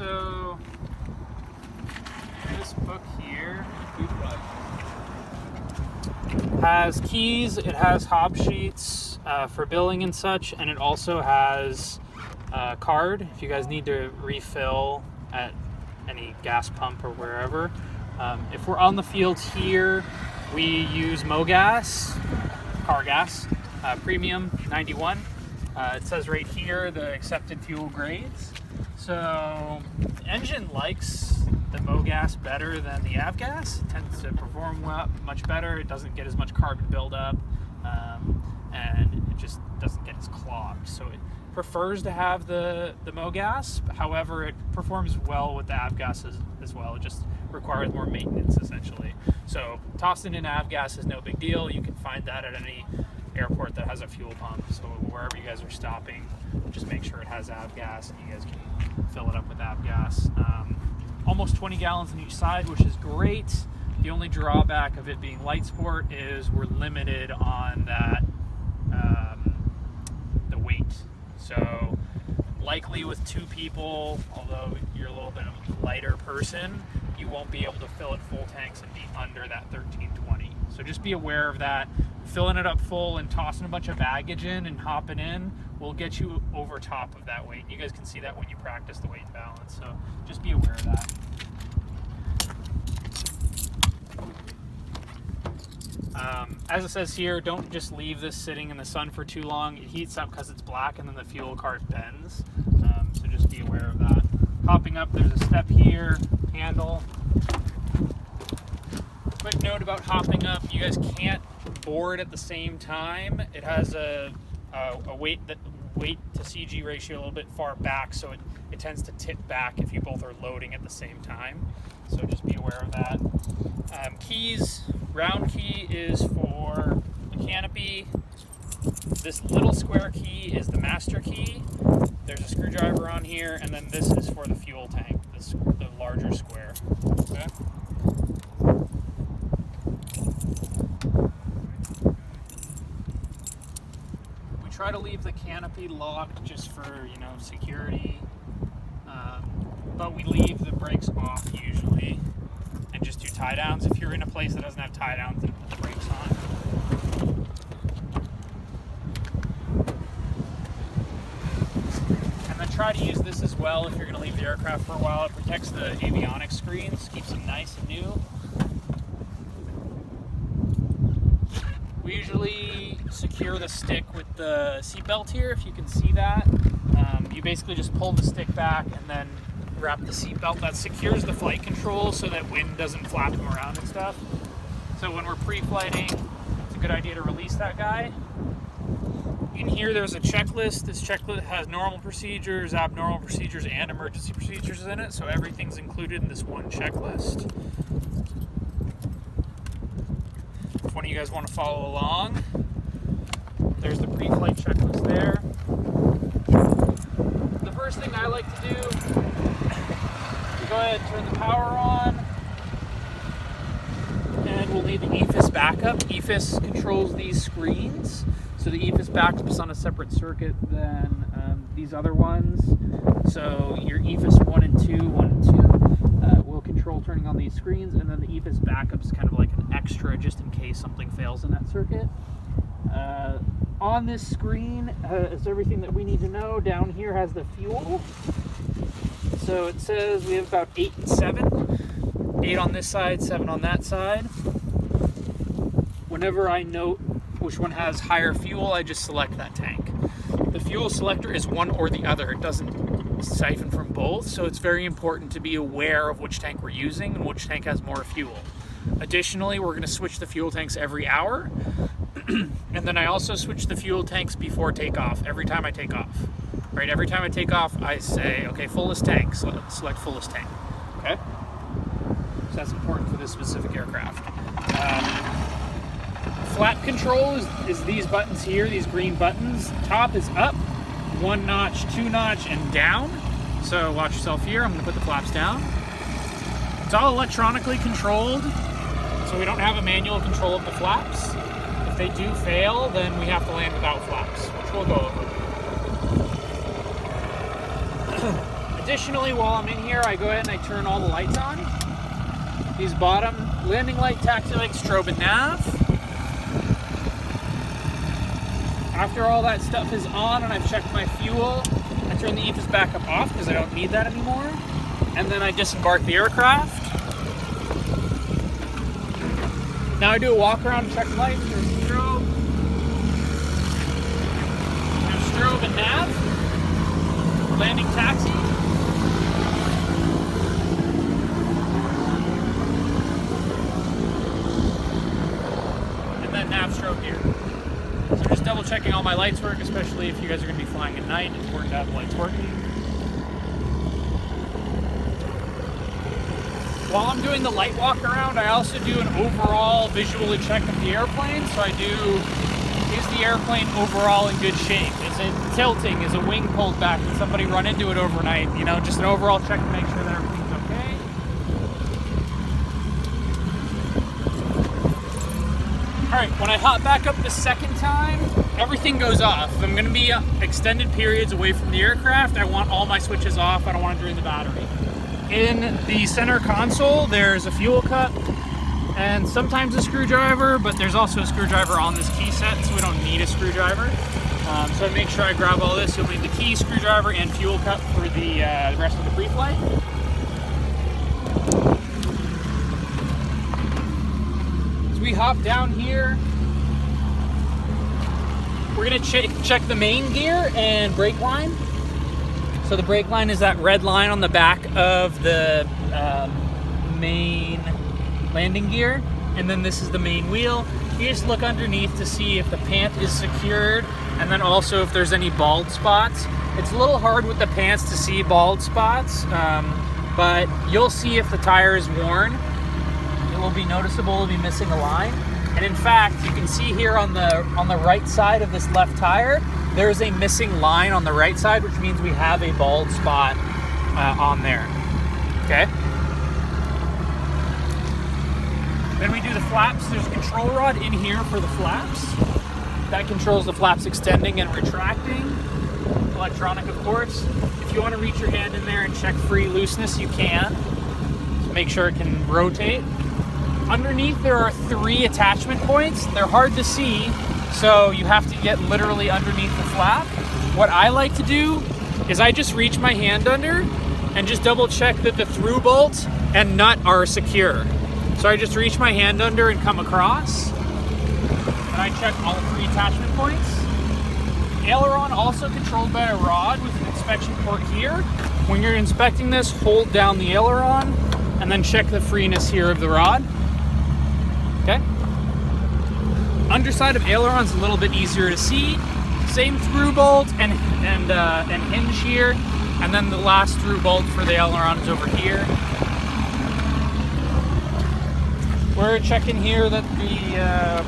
So this book here has keys, it has hob sheets for billing and such, and it also has a card if you guys need to refill at any gas pump or wherever. If we're on the field here, we use MoGas, car gas, premium 91. It says right here the accepted fuel grades. So the engine likes the MoGas better than the avgas. It tends to perform much better. It doesn't get as much carbon buildup, and it just doesn't get as clogged. So it prefers to have the MoGas. However, it performs well with the avgas as well. It just requires more maintenance essentially. So tossing in avgas is no big deal. You can find that at any airport that has a fuel pump. So wherever you guys are stopping, just make sure it has avgas and you guys can fill it up with avgas. Almost 20 gallons on each side, which is great. The only drawback of it being light sport is we're limited on that, the weight. So likely with 2 people, although you're a little bit of a lighter person, you won't be able to fill it full tanks and be under that 1320. So just be aware of that. Filling it up full and tossing a bunch of baggage in and hopping in will get you over top of that weight. You guys can see that when you practice the weight balance. So just be aware of that. As it says here, don't just leave this sitting in the sun for too long. It heats up because it's black and then the fuel card bends. So just be aware of that. Hopping up, there's a step here, handle. Quick note about hopping up, you guys can't board at the same time. It has a weight to CG ratio a little bit far back, so it tends to tip back if you both are loading at the same time. So just be aware of that. Keys, round key is for the canopy. This little square key is the master key. There's a screwdriver on here, and then this is for the fuel tank, the larger square. Okay. Try to leave the canopy locked just for, security, but we leave the brakes off usually and just do tie downs. If you're in a place that doesn't have tie downs, then put the brakes on. And then try to use this as well if you're going to leave the aircraft for a while. It protects the avionics screens, keeps them nice and new. We usually secure the stick with the seatbelt here, if you can see that. You basically just pull the stick back and then wrap the seatbelt. That secures the flight control so that wind doesn't flap them around and stuff. So when we're pre-flighting, it's a good idea to release that guy. In here there's a checklist. This checklist has normal procedures, abnormal procedures, and emergency procedures in it, so everything's included in this one checklist. If one of you guys want to follow along, there's the pre-flight checklist there. The first thing I like to do is go ahead and turn the power on, and we'll need the EFIS backup. EFIS controls these screens, so the EFIS backup is on a separate circuit than these other ones. So your EFIS 1 and 2 will control turning on these screens, and then the EFIS backup is kind of like an extra just in case something fails in that circuit. On this screen is everything that we need to know. Down here has the fuel. So it says we have about 8 and 7. 8 on this side, 7 on that side. Whenever I note which one has higher fuel, I just select that tank. The fuel selector is one or the other. It doesn't siphon from both, so it's very important to be aware of which tank we're using and which tank has more fuel. Additionally, we're going to switch the fuel tanks every hour. And then I also switch the fuel tanks before takeoff, every time I take off. Right, every time I take off, I say, okay, fullest tank, so select fullest tank. Okay? So that's important for this specific aircraft. Flap control is these buttons here, these green buttons. Top is up, 1 notch, 2 notch, and down. So watch yourself here, I'm going to put the flaps down. It's all electronically controlled, so we don't have a manual control of the flaps. If they do fail, then we have to land without flaps, which we'll go over. Additionally, while I'm in here, I go ahead and I turn all the lights on. These bottom landing light, taxi light, strobe, and nav. After all that stuff is on and I've checked my fuel, I turn the EFIS backup off because I don't need that anymore. And then I disembark the aircraft. Now I do a walk around and check lights. There's strobe. There's strobe and nav. Landing taxi. And then nav strobe here. So just double checking all my lights work, especially if you guys are going to be flying at night. It's important to have the lights working. While I'm doing the light walk around, I also do an overall visually check of the airplane. So I do, is the airplane overall in good shape? Is it tilting? Is a wing pulled back? Did somebody run into it overnight? You know, just an overall check to make sure that everything's okay. All right, when I hop back up the second time, everything goes off. If I'm gonna be extended periods away from the aircraft, I want all my switches off. I don't want to drain the battery. In the center console, there's a fuel cup and sometimes a screwdriver, but there's also a screwdriver on this key set, so we don't need a screwdriver. So I make sure I grab all this. You'll need the key, screwdriver, and fuel cup for the rest of the pre-flight. So we hop down here. We're gonna check the main gear and brake line. So the brake line is that red line on the back of the main landing gear, and then this is the main wheel. You just look underneath to see if the pant is secured, and then also if there's any bald spots. It's a little hard with the pants to see bald spots, but you'll see if the tire is worn. It will be noticeable, it'll be missing a line. And in fact, you can see here on the right side of this left tire, there is a missing line on the right side, which means we have a bald spot on there. Okay. Then we do the flaps. There's a control rod in here for the flaps. That controls the flaps extending and retracting. Electronic, of course. If you want to reach your hand in there and check free looseness, you can. So make sure it can rotate. Underneath, there are 3 attachment points. They're hard to see, so you have to get literally underneath the flap. What I like to do is I just reach my hand under and just double check that the through bolt and nut are secure. So I just reach my hand under and come across, and I check all 3 attachment points. Aileron also controlled by a rod with an inspection port here. When you're inspecting this, hold down the aileron and then check the freeness here of the rod. Okay. Underside of aileron's a little bit easier to see. Same through bolt and hinge here, and then the last through bolt for the aileron is over here. We're checking here that the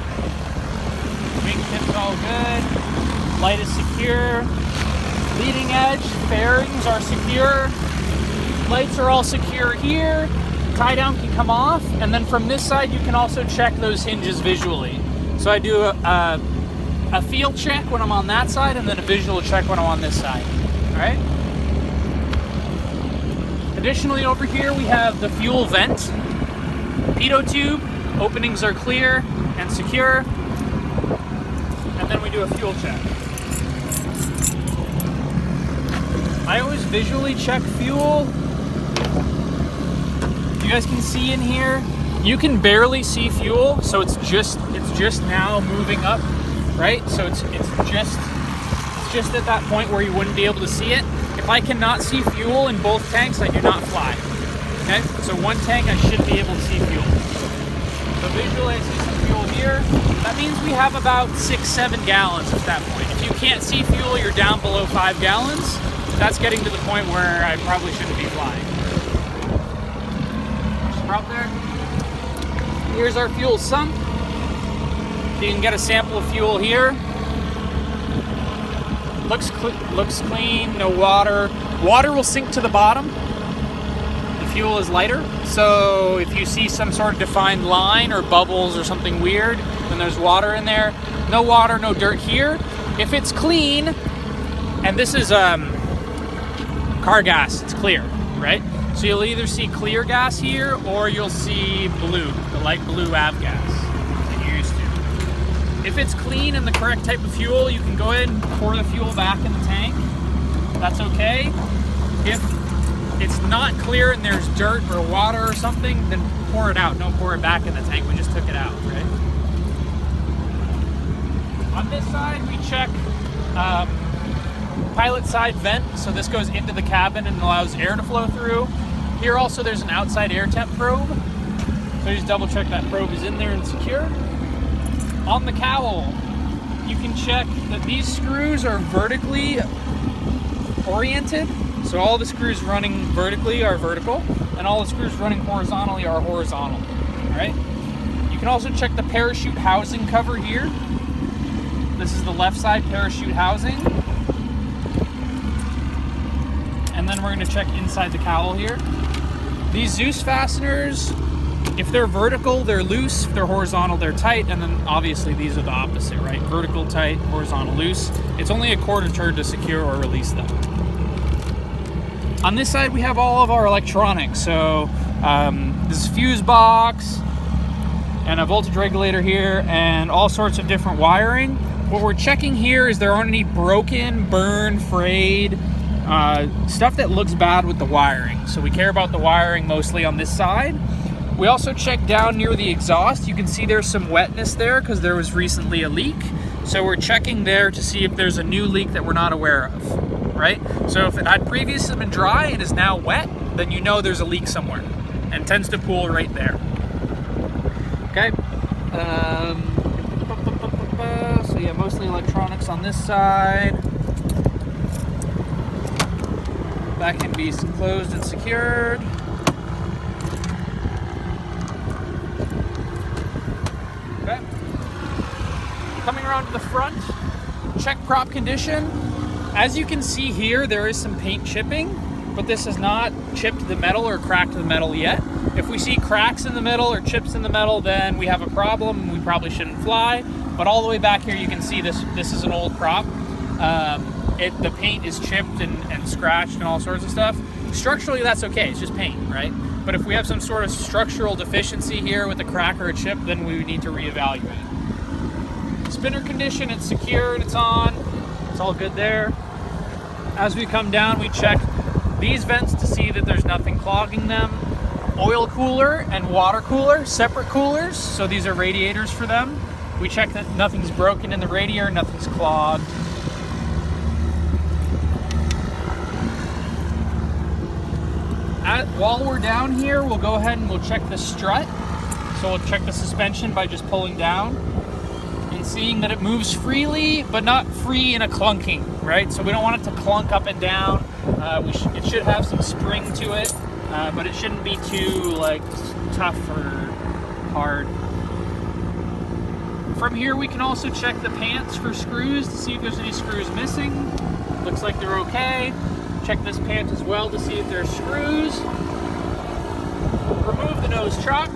wingtip's all good. Light is secure. Leading edge fairings are secure. Lights are all secure here. Tie down can come off, and then from this side you can also check those hinges visually. So I do a field check when I'm on that side, and then a visual check when I'm on this side. All right. Additionally, over here we have the fuel vent. Pitot tube openings are clear and secure, and then we do a fuel check. I always visually check fuel. You guys can see in here, you can barely see fuel, so it's just now moving up, right? So it's just at that point where you wouldn't be able to see it. If I cannot see fuel in both tanks, I do not fly. Okay, so one tank I should be able to see fuel. So visually I see some fuel here. That means we have about 6-7 gallons at that point. If you can't see fuel, you're down below 5 gallons. That's getting to the point where I probably shouldn't be flying. Out there. Here's our fuel sump. You can get a sample of fuel here. Looks clean, no water. Water will sink to the bottom. The fuel is lighter. So if you see some sort of defined line or bubbles or something weird, then there's water in there. No water, no dirt here. If it's clean, and this is car gas, it's clear, right? So you'll either see clear gas here, or you'll see blue, the light blue avgas that you're used to. If it's clean and the correct type of fuel, you can go ahead and pour the fuel back in the tank. That's okay. If it's not clear and there's dirt or water or something, then pour it out. Don't pour it back in the tank. We just took it out, right? On this side, we check pilot side vent. So this goes into the cabin and allows air to flow through. Here also there's an outside air temp probe. So you just double check that probe is in there and secure. On the cowl, you can check that these screws are vertically oriented. So all the screws running vertically are vertical, and all the screws running horizontally are horizontal. All right. You can also check the parachute housing cover here. This is the left side parachute housing. And then we're going to check inside the cowl here. These Zeus fasteners, if they're vertical, they're loose. If they're horizontal, they're tight. And then obviously these are the opposite, right? Vertical tight, horizontal loose. It's only a quarter turn to secure or release them. On this side, we have all of our electronics. So this fuse box and a voltage regulator here and all sorts of different wiring. What we're checking here is there aren't any broken, burned, frayed, stuff that looks bad with the wiring. So we care about the wiring mostly on this side. We also check down near the exhaust. You can see there's some wetness there because there was recently a leak. So we're checking there to see if there's a new leak that we're not aware of, right? So if it had previously been dry and is now wet, then you know there's a leak somewhere and tends to pool right there. Okay. So yeah, mostly electronics on this side. That can be closed and secured. Okay. Coming around to the front, check prop condition. As you can see here, there is some paint chipping, but this has not chipped the metal or cracked the metal yet. If we see cracks in the metal or chips in the metal, then we have a problem and we probably shouldn't fly. But all the way back here, you can see this is an old prop. The paint is chipped and scratched and all sorts of stuff. Structurally, that's okay, it's just paint, right? But if we have some sort of structural deficiency here with a crack or a chip, then we would need to reevaluate. Spinner condition, it's secure and it's on. It's all good there. As we come down, we check these vents to see that there's nothing clogging them. Oil cooler and water cooler, separate coolers, so these are radiators for them. We check that nothing's broken in the radiator, nothing's clogged. While we're down here, we'll go ahead and we'll check the strut. So we'll check the suspension by just pulling down and seeing that it moves freely, but not free in a clunking, right? So we don't want it to clunk up and down. It should have some spring to it, but it shouldn't be too tough or hard. From here, we can also check the pants for screws to see if there's any screws missing. Looks like they're okay. Check this pant as well to see if there's screws. Remove the nose chuck.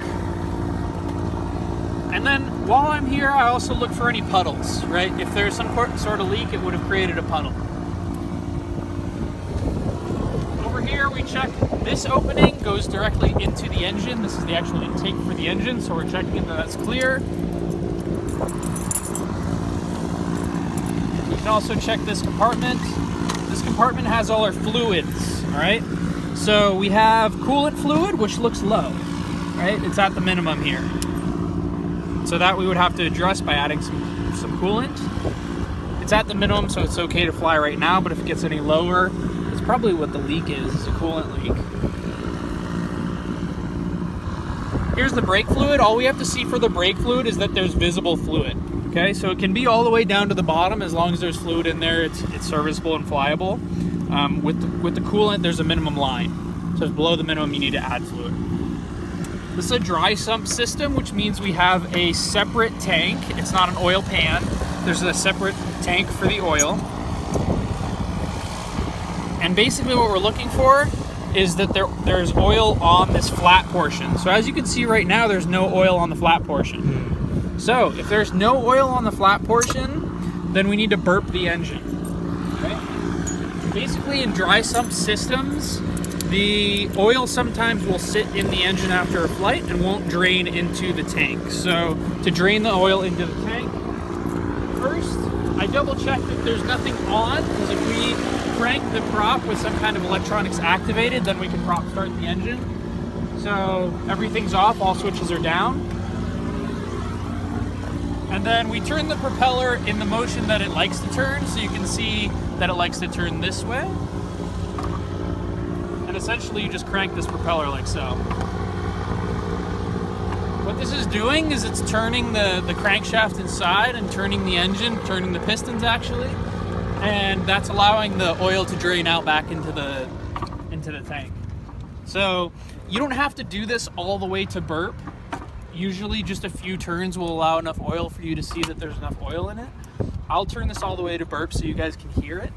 And then while I'm here, I also look for any puddles, right? If there's some sort of leak, it would have created a puddle. Over here, we check this opening goes directly into the engine. This is the actual intake for the engine, so we're checking that that's clear. You can also check this compartment. This compartment has all our fluids, all right? So we have coolant fluid, which looks low, right? It's at the minimum here. So that we would have to address by adding some coolant. It's at the minimum, so it's okay to fly right now, but if it gets any lower, it's probably what the leak is a coolant leak. Here's the brake fluid. All we have to see for the brake fluid is that there's visible fluid. Okay, so it can be all the way down to the bottom. As long as there's fluid in there, it's serviceable and flyable. With the coolant, there's a minimum line. So if below the minimum, you need to add fluid. This is a dry sump system, which means we have a separate tank. It's not an oil pan. There's a separate tank for the oil. And basically what we're looking for is that there's oil on this flat portion. So as you can see right now, there's no oil on the flat portion. So if there's no oil on the flat portion, then we need to burp the engine. Okay? Basically, in dry sump systems, the oil sometimes will sit in the engine after a flight and won't drain into the tank. So to drain the oil into the tank, first, I double check that there's nothing on, because if we crank the prop with some kind of electronics activated, then we can prop start the engine. So everything's off, all switches are down. And then we turn the propeller in the motion that it likes to turn, so you can see that it likes to turn this way. And essentially you just crank this propeller like so. What this is doing is it's turning the crankshaft inside and turning the engine, turning the pistons actually, and that's allowing the oil to drain out back into the tank. So you don't have to do this all the way to burp. Usually just a few turns will allow enough oil for you to see that there's enough oil in it. I'll turn this all the way to burp so you guys can hear it.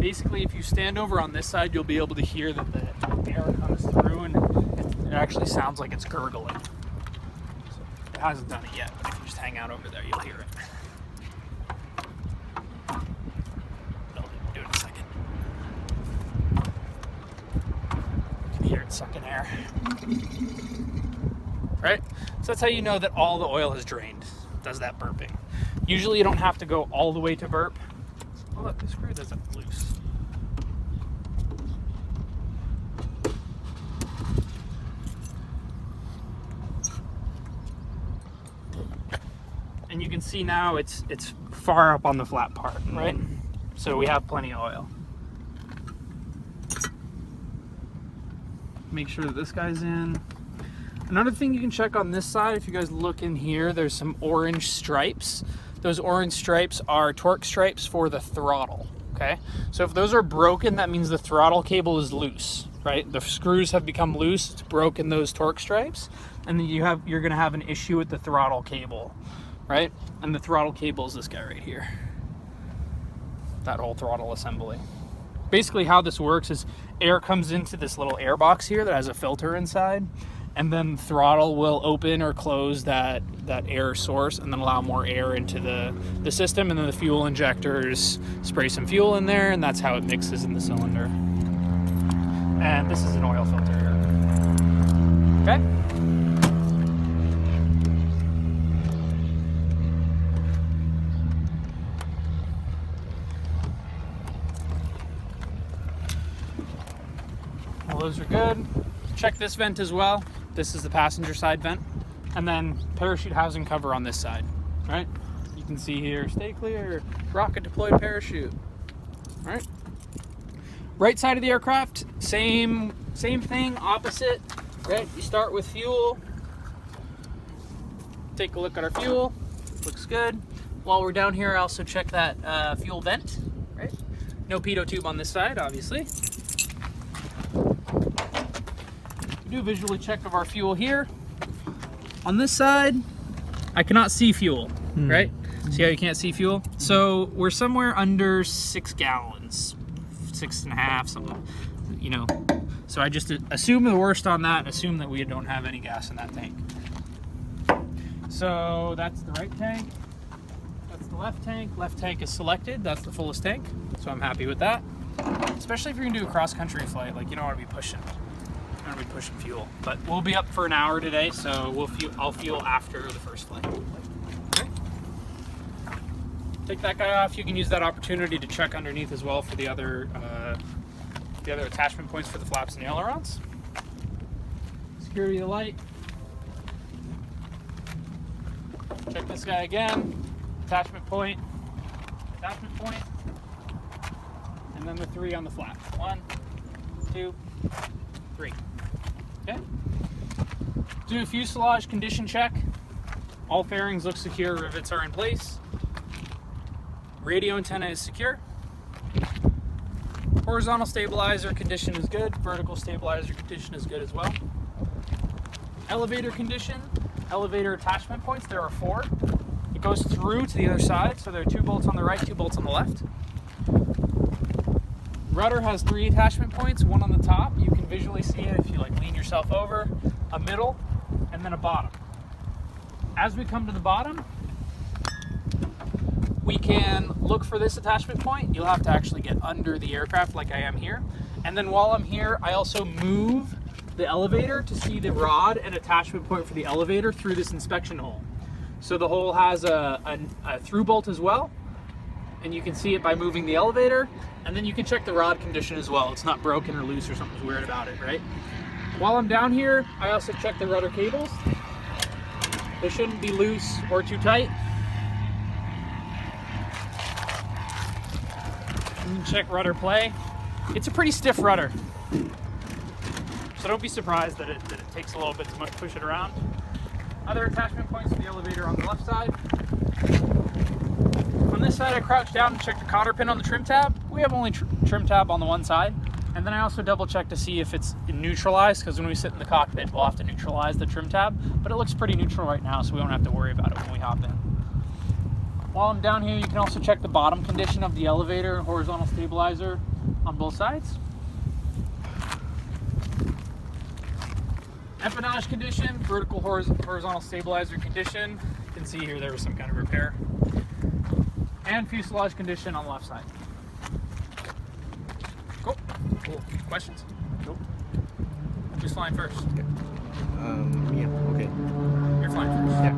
Basically, if you stand over on this side, you'll be able to hear that the air comes through and it actually sounds like it's gurgling. So it hasn't done it yet, but if you just hang out over there, you'll hear it. I'll do it in a second. You can hear it sucking air. Right? So that's how you know that all the oil has drained. It does that burping. Usually you don't have to go all the way to burp. Oh look, the screw doesn't loose. And you can see now it's far up on the flat part, right? So we have plenty of oil. Make sure that this guy's in. Another thing you can check on this side, if you guys look in here, there's some orange stripes. Those orange stripes are torque stripes for the throttle, okay? So if those are broken, that means the throttle cable is loose, right? The screws have become loose, it's broken those torque stripes, and then you're gonna have an issue with the throttle cable, right? And the throttle cable is this guy right here. That whole throttle assembly. Basically how this works is air comes into this little air box here that has a filter inside, and then the throttle will open or close that air source and then allow more air into the system, and then the fuel injectors spray some fuel in there, and that's how it mixes in the cylinder. And this is an oil filter here. Okay? Well, those are good. Check this vent as well. This is the passenger side vent. And then parachute housing cover on this side, right? You can see here, stay clear, rocket deployed parachute, all right? Right side of the aircraft, same thing, opposite, right? You start with fuel. Take a look at our fuel, looks good. While we're down here, also check that fuel vent, right? No pitot tube on this side, obviously. Do a visually check of our fuel here. On this side, I cannot see fuel, right? See how you can't see fuel? So we're somewhere under 6 gallons, 6.5, something, you know. So I just assume the worst on that and assume that we don't have any gas in that tank. So that's the right tank. That's the left tank. Left tank is selected. That's the fullest tank. So I'm happy with that. Especially if you're gonna do a cross-country flight, like you don't want to be pushing fuel. But we'll be up for an hour today, so I'll fuel after the first flight. Okay. Take that guy off. You can use that opportunity to check underneath as well for the other attachment points for the flaps and the ailerons. Security of the light. Check this guy again. Attachment point, and then the 3 on the flap. 1, 2, 3. Okay. Do a fuselage condition check. All fairings look secure, rivets are in place. Radio antenna is secure. Horizontal stabilizer condition is good. Vertical stabilizer condition is good as well. Elevator condition, elevator attachment points, there are 4. It goes through to the other side, so there are 2 bolts on the right, 2 bolts on the left. Rudder has 3 attachment points, 1 on the top. You can visually see it if you lean yourself over, a middle, and then a bottom. As we come to the bottom, we can look for this attachment point. You'll have to actually get under the aircraft like I am here. And then while I'm here, I also move the elevator to see the rod and attachment point for the elevator through this inspection hole. So the hole has a through bolt as well, and you can see it by moving the elevator, and then you can check the rod condition as well. It's not broken or loose or something's weird about it, right? While I'm down here, I also check the rudder cables. They shouldn't be loose or too tight. You can check rudder play. It's a pretty stiff rudder, so don't be surprised that it takes a little bit to push it around. Other attachment points to the elevator on the left side. On this side, I crouch down and check the cotter pin on the trim tab. We have only trim tab on the one side. And then I also double check to see if it's neutralized, because when we sit in the cockpit, we'll have to neutralize the trim tab. But it looks pretty neutral right now, so we don't have to worry about it when we hop in. While I'm down here, you can also check the bottom condition of the elevator and horizontal stabilizer on both sides. Empennage condition, vertical horizontal stabilizer condition. You can see here there was some kind of repair. And fuselage condition on the left side. Cool. Questions? Nope. Who's flying first? Me. Okay. You're flying first. Yeah.